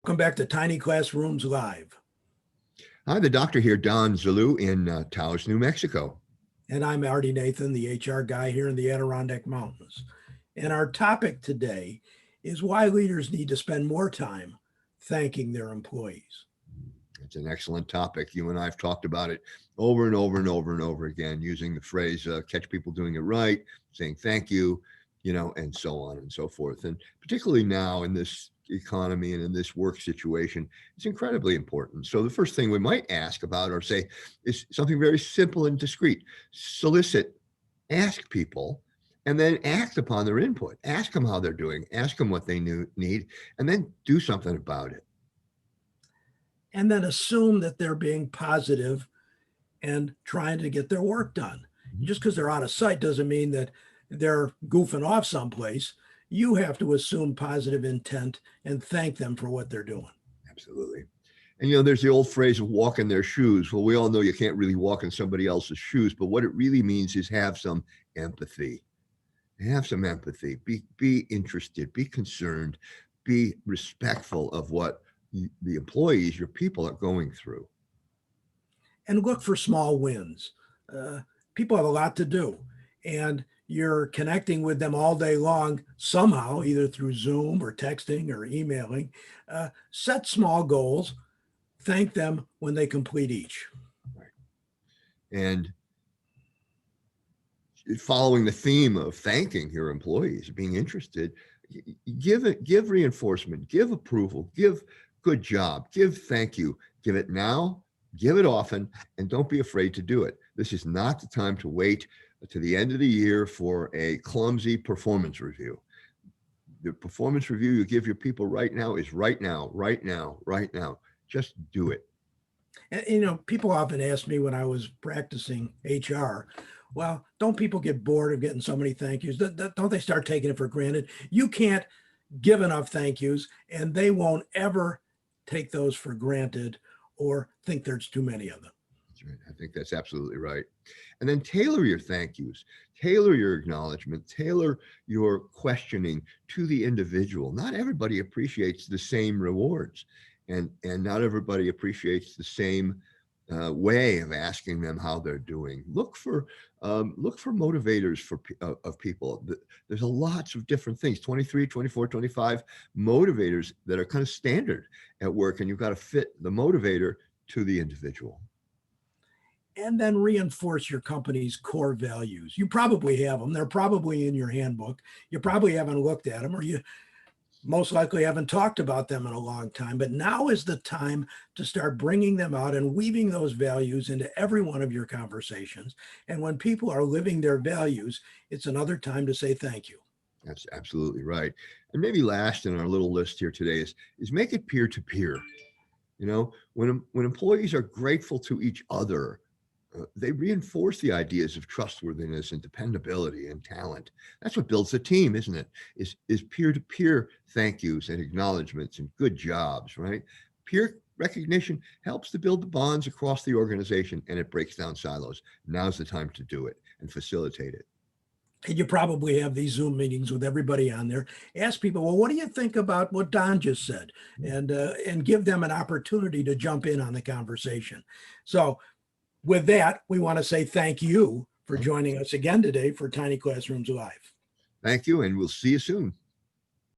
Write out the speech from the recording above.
Welcome back to Tiny Classrooms Live. Hi, the doctor here, Don Zulu in Taos, New Mexico. And I'm Artie Nathan, the HR guy here in the Adirondack Mountains. And our topic today is why leaders need to spend more time thanking their employees. It's an excellent topic. You and I have talked about it over and over and over and over again, using the phrase, catch people doing it right, saying thank you, and so on and so forth. And particularly now in this economy and in this work situation, it's incredibly important. So the first thing we might ask about or say is something very simple and discreet. Solicit, ask people, and then act upon their input. Ask them how they're doing, ask them what they need, and then do something about it. And then assume that they're being positive and trying to get their work done. Just because they're out of sight doesn't mean that they're goofing off someplace. You have to assume positive intent and thank them for what they're doing. Absolutely. And there's the old phrase of walk in their shoes. Well, we all know you can't really walk in somebody else's shoes, but what it really means is have some empathy. Have some empathy. Be interested, be concerned, be respectful of what the employees, your people, are going through. And look for small wins. People have a lot to do, and you're connecting with them all day long somehow, either through Zoom or texting or emailing. Set small goals. Thank them when they complete each. Right. And following the theme of thanking your employees, being interested, give reinforcement, give approval, give good job, give thank you, give it now, give it often, and don't be afraid to do it. This is not the time to wait to the end of the year for a clumsy performance review. The performance review you give your people right now is right now, right now, right now. Just do it. And people often ask me when I was practicing HR, well, don't people get bored of getting so many thank yous? Don't they start taking it for granted? You can't give enough thank yous, and they won't ever take those for granted or think there's too many of them. That's right. I think that's absolutely right. And then tailor your thank yous, tailor your acknowledgement, tailor your questioning to the individual. Not everybody appreciates the same rewards, and not everybody appreciates the same way of asking them how they're doing. Look for motivators of people. There's lots of different things, 23, 24, 25 motivators that are kind of standard at work, and you've got to fit the motivator to the individual. And then reinforce your company's core values. You probably have them. They're probably in your handbook. You probably haven't looked at them, or you most likely haven't talked about them in a long time. But now is the time to start bringing them out and weaving those values into every one of your conversations. And when people are living their values, it's another time to say thank you. That's absolutely right. And maybe last in our little list here today is make it peer-to-peer. When employees are grateful to each other, they reinforce the ideas of trustworthiness and dependability and talent. That's what builds a team, isn't it? Is peer-to-peer thank yous and acknowledgments and good jobs, right? Peer recognition helps to build the bonds across the organization, and it breaks down silos. Now's the time to do it and facilitate it. And you probably have these Zoom meetings with everybody on there. Ask people, well, what do you think about what Don just said? And give them an opportunity to jump in on the conversation. So with that, we want to say thank you for joining us again today for Tiny Classrooms Live. Thank you, and we'll see you soon.